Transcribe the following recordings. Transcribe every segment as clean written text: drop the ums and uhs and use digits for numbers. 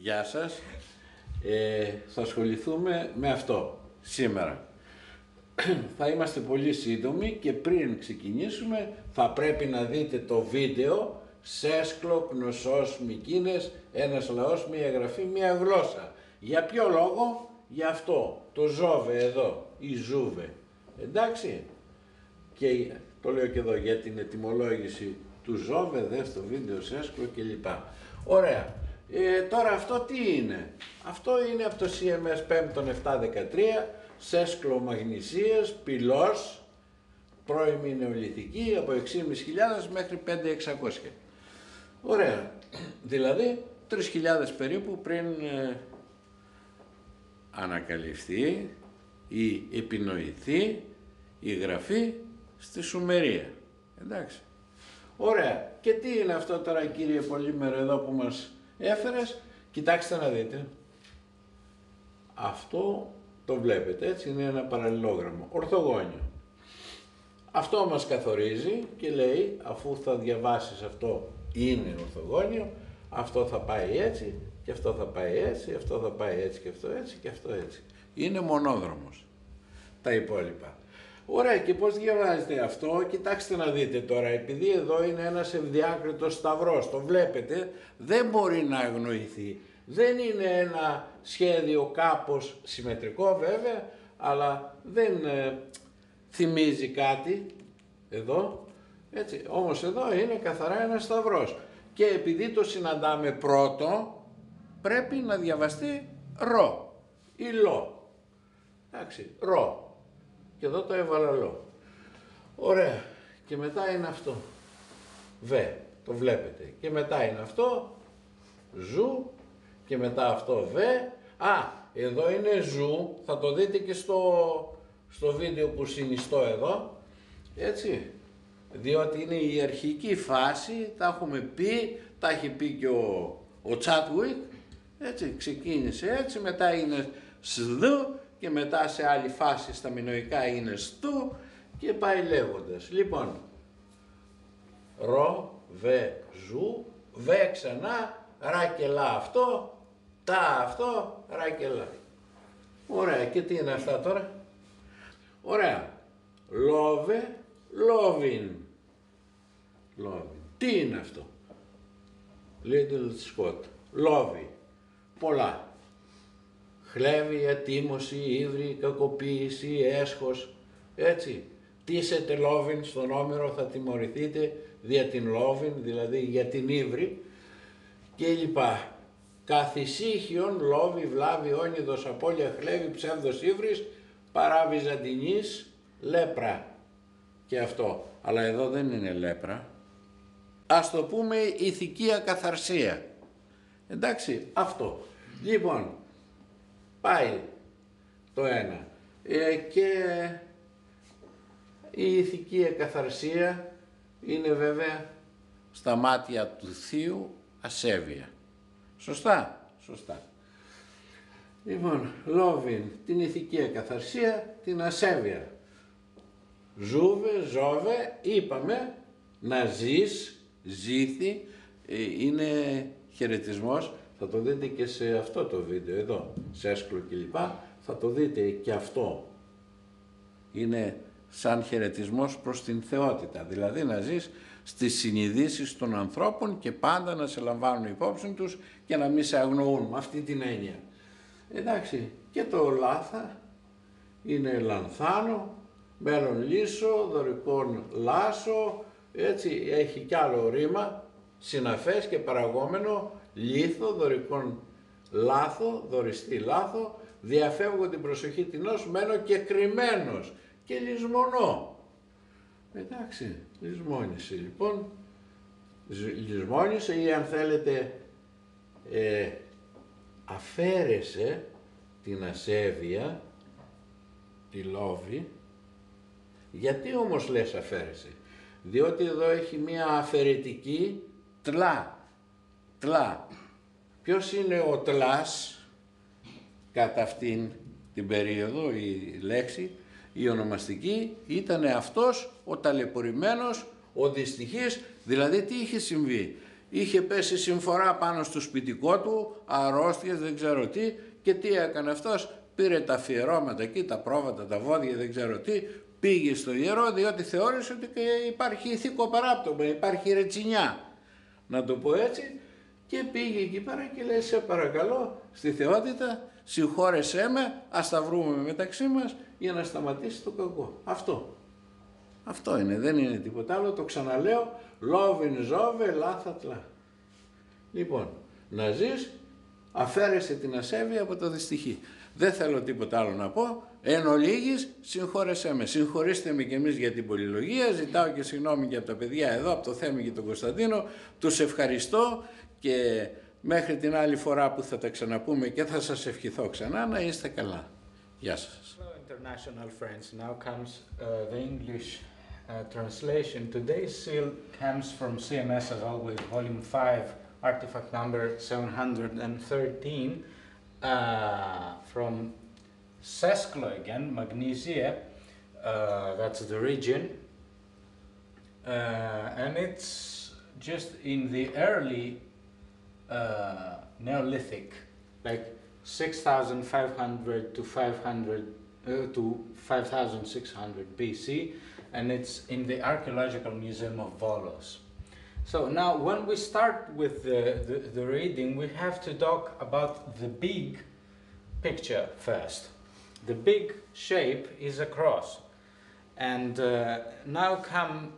Γεια σας. Θα ασχοληθούμε με αυτό σήμερα. Θα είμαστε πολύ σύντομοι και πριν ξεκινήσουμε θα πρέπει να δείτε το βίντεο Σέσκλο, γνωσός, μικίνες, ένας λαός, μία γραφή, μία γλώσσα. Για ποιο λόγο? Για αυτό, το ζόβε εδώ, η ζούβε. Εντάξει? Και το λέω και εδώ για την ετυμολόγηση του ζόβε, δες το βίντεο Σέσκλο κλπ. Ωραία. Τώρα αυτό τι είναι? Αυτό είναι από το CMS 5 713, Σέσκλο μαγνησίας, πυλός, πρώιμη νεολιθική, από 6.500 μέχρι 5.600. Ωραία. Δηλαδή 3.000 περίπου πριν ανακαλυφθεί ή επινοηθεί η γραφή στη Σουμερία. Εντάξει. Ωραία. Και τι είναι αυτό τώρα, κύριε Πολύμερο, εδώ που μας έφερες? Κοιτάξτε να δείτε. Αυτό το βλέπετε, έτσι, είναι ένα παραλληλόγραμμο, ορθογώνιο. Αυτό μας καθορίζει και λέει, αφού θα διαβάσεις αυτό είναι ορθογώνιο, αυτό θα πάει έτσι και αυτό θα πάει έτσι, αυτό θα πάει έτσι και αυτό έτσι και αυτό έτσι. Είναι μονόδρομος τα υπόλοιπα. Ωραία, και πώς διαβάζετε αυτό? Κοιτάξτε να δείτε τώρα, επειδή εδώ είναι ένας ευδιάκριτος σταυρός, το βλέπετε, δεν μπορεί να αγνοηθεί. Δεν είναι ένα σχέδιο κάπως συμμετρικό βέβαια, αλλά δεν θυμίζει κάτι εδώ, έτσι. Όμως εδώ είναι καθαρά ένας σταυρός. Και επειδή το συναντάμε πρώτο, πρέπει να διαβαστεί ρο ή λο. Εντάξει, ρο. Και εδώ το έβαλα λο. Ωραία. Και μετά είναι αυτό. Βε. Το βλέπετε. Και μετά είναι αυτό. Ζου. Και μετά αυτό βε. Α, εδώ είναι ζου. Θα το δείτε και στο βίντεο που συνιστώ εδώ. Έτσι. Διότι είναι η αρχική φάση. Τα έχουμε πει. Τα έχει πει και ο Τσάτουικ. Έτσι. Ξεκίνησε έτσι. Μετά είναι σδου. Και μετά σε άλλη φάση στα μινοϊκά είναι στου και πάει λέγοντας. Λοιπόν, ρο, βε, ζου, βε ξανά, ρα και λα αυτό, τα αυτό, ρα και λα. Ωραία, και τι είναι αυτά τώρα? Ωραία, λόβε, λόβιν. Λόβιν. Τι είναι αυτό? Little Scott. Λόβι. Πολλά. Χλέβη, ατίμωση, ύβρι, κακοποίηση, έσχος, έτσι. Τίσετε λόβιν στον Όμηρο, θα τιμωρηθείτε δια την λόβιν, δηλαδή για την ύβρι και λοιπά. Καθησύχιον, λόβι, βλάβη, όνειδος, απώλεια, χλέβη, ψεύδος, ύβρις, παρά βυζαντινής, λέπρα. Και αυτό, αλλά εδώ δεν είναι λέπρα. Ας το πούμε ηθική ακαθαρσία. Εντάξει, αυτό. Λοιπόν, πάει το ένα. Και η ηθική εκαθαρσία είναι βέβαια στα μάτια του Θείου ασέβεια. Σωστά? Σωστά. Λοιπόν, λόβιν, την ηθική εκαθαρσία, την ασέβεια. Ζούβε, ζόβε, είπαμε να ζεις, ζήθη, είναι χαιρετισμός. Θα το δείτε και σε αυτό το βίντεο εδώ, Σέσκλο κλπ. Θα το δείτε και αυτό. Είναι σαν χαιρετισμός προς την θεότητα. Δηλαδή να ζεις στις συνειδήσεις των ανθρώπων και πάντα να σε λαμβάνουν υπόψη τους και να μην σε αγνοούν με αυτή την έννοια. Εντάξει, και το λάθα είναι λανθάνο, μέλλον λύσο, δωρικόν λάσο, έτσι έχει κι άλλο ρήμα, συναφές και παραγόμενο, λίθο, δωρικόν λάθο, δωριστή λάθο, διαφεύγω την προσοχή τεινός, μένω και κρυμμένος και λησμονώ. Εντάξει, λησμόνησε λοιπόν, λησμόνησε ή αν θέλετε αφαίρεσε την ασέβεια, τη λόβη. Γιατί όμως λες αφαίρεσε? Διότι εδώ έχει μία αφαιρετική τλά. Τλά. Ποιος είναι ο τλάς κατά αυτήν την περίοδο? Η λέξη, η ονομαστική ήταν αυτός ο ταλαιπωρημένος, ο δυστυχής. Δηλαδή τι είχε συμβεί? είχε πέσει συμφορά πάνω στο σπιτικό του, αρρώστιες, δεν ξέρω τι, και τι έκανε αυτός, πήρε τα αφιερώματα εκεί, τα πρόβατα, τα βόδια, δεν ξέρω τι, πήγε στο ιερό, διότι θεώρησε ότι υπάρχει ηθικό παράπτωμα, υπάρχει ρετσινιά, να το πω έτσι, και πήγε εκεί πέρα και λέει, σε παρακαλώ, στη θεότητα, συγχώρεσέ με, ας τα βρούμε μεταξύ μας για να σταματήσει το κακό. Αυτό είναι, δεν είναι τίποτα άλλο, το ξαναλέω, λόβιν ζόβε λάθατλα. Λοιπόν, να ζεις, αφαίρεσε την ασέβεια από το δυστυχή. Δεν θέλω τίποτα άλλο να πω, εν ολίγης, συγχώρεσέ με, συγχωρήστε με και εμείς για την πολυλογία, ζητάω και συγγνώμη και από τα παιδιά εδώ, από το Θέμη και τον Κωνσταντίνο, τους ευχαριστώ και μέχρι την άλλη φορά που θα τα ξαναπούμε και θα σας ευχηθώ ξανά, να είστε καλά. Γεια σας. Hello international friends, now comes the English translation. Today's seal comes from CMS as always, volume 5, artifact number 713, from Sesklo again, Magnesia, that's the region, and it's just in the early Neolithic, like 6,500 to 5,600 BC, and it's in the Archaeological Museum of Volos. So now when we start with the reading, we have to talk about the big picture first. The big shape is a cross, and now come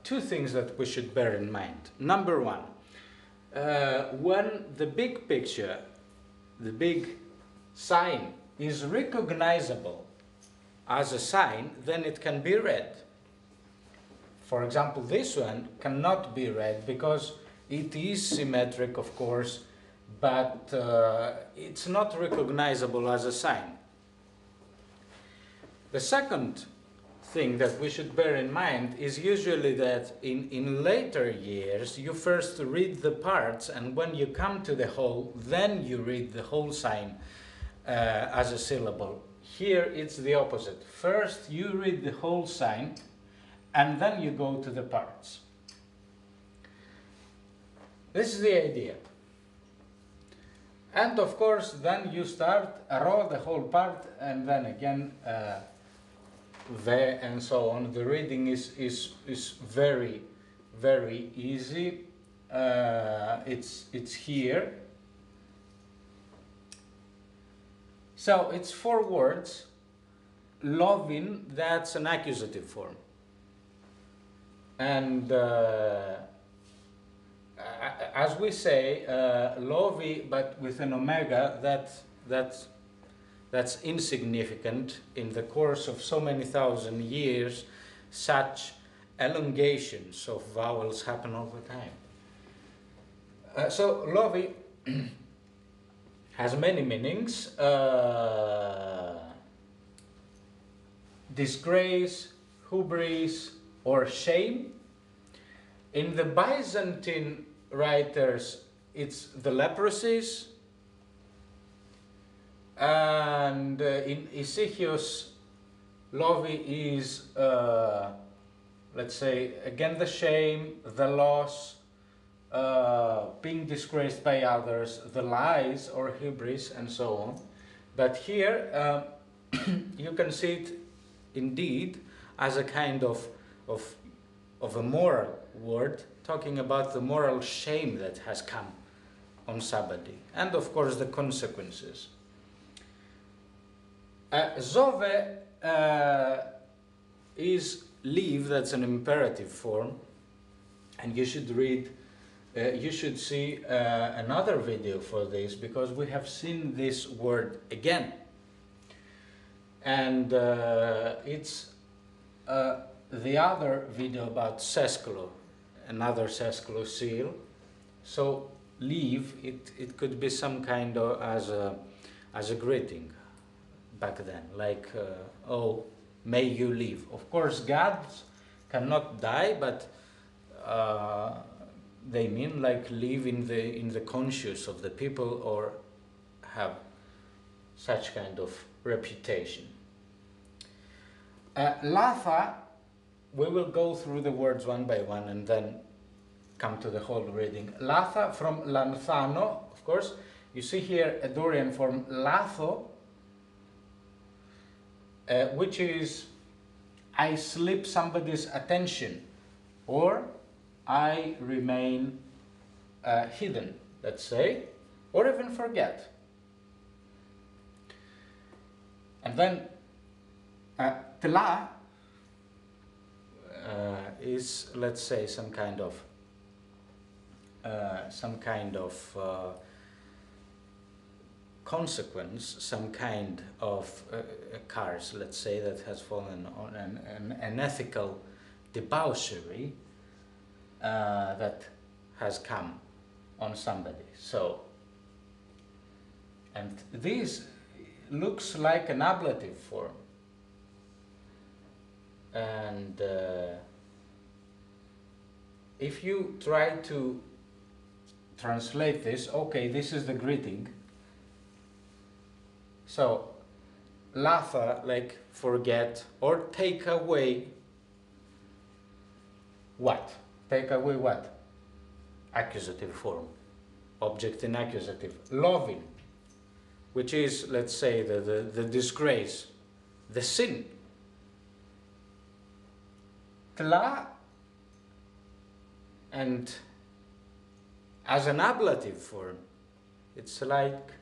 two things that we should bear in mind. Number one, when the big picture, the big sign is recognizable as a sign, then it can be read. For example, this one cannot be read because it is symmetric, of course, but it's not recognizable as a sign. The second thing that we should bear in mind is usually that in later years you first read the parts, and when you come to the whole, then you read the whole sign as a syllable. Here it's the opposite. First you read the whole sign and then you go to the parts. This is the idea. And of course then you start row the whole part and then again there and so on. The reading is very, very easy. It's here. So it's 4 words. Lovin, that's an accusative form. And as we say, lovi, but with an omega, that's insignificant. In the course of so many thousand years, such elongations of vowels happen all the time. So lovi has many meanings. Disgrace, hubris, or shame. In the Byzantine writers, it's the leprosies. And in Issachos, lovi is, let's say, again the shame, the loss, being disgraced by others, the lies or hubris, and so on. But here you can see it indeed as a kind of a moral word, talking about the moral shame that has come on somebody, and of course the consequences. Zove is leave, that's an imperative form, and you should read, you should see another video for this, because we have seen this word again. And it's the other video about Sesklo, another Sesklo seal. So leave, it could be some kind of as a greeting back then, like oh, may you live. Of course gods cannot die, but they mean like live in the conscience of the people, or have such kind of reputation. Latha, we will go through the words one by one and then come to the whole reading. Latha from lanthano, of course. You see here a Dorian form latho, which is I slip somebody's attention, or I remain hidden, let's say, or even forget. And then tla is, let's say, some kind of consequence, some kind of curse, let's say, that has fallen on an ethical debauchery that has come on somebody. So, and this looks like an ablative form, and if you try to translate this, okay, this is the greeting. So, latha, like forget or take away. What? Take away what? Accusative form. Object in accusative. Loving, which is, let's say, the disgrace, the sin. Tla, and as an ablative form, it's like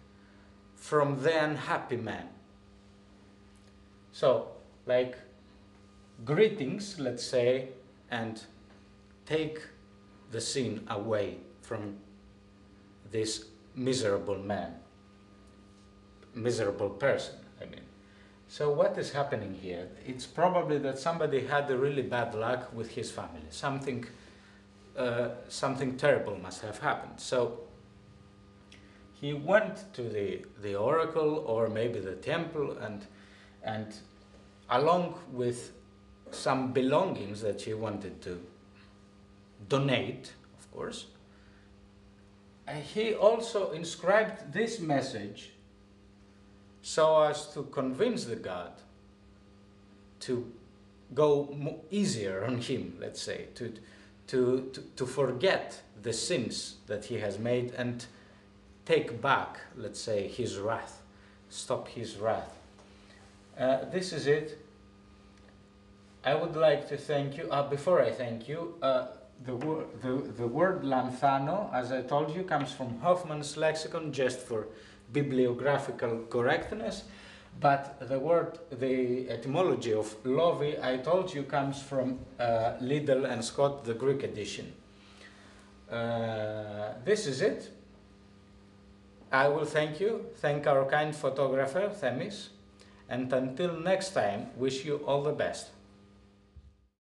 from the unhappy man. So, like greetings, let's say, and take the sin away from this miserable man, miserable person, I mean. So what is happening here? It's probably that somebody had a really bad luck with his family. Something terrible must have happened. So he went to the oracle, or maybe the temple, and along with some belongings that he wanted to donate, of course, he also inscribed this message so as to convince the god to go easier on him, let's say, to forget the sins that he has made and take back, let's say, his wrath, stop his wrath. This is it. I would like to thank you. Before I thank you, the word lanthano, as I told you, comes from Hoffman's lexicon, just for bibliographical correctness. But the etymology of lovi, I told you, comes from Liddell and Scott, the Greek edition. This is it. I will thank our kind photographer, Themis, and until next time, wish you all the best.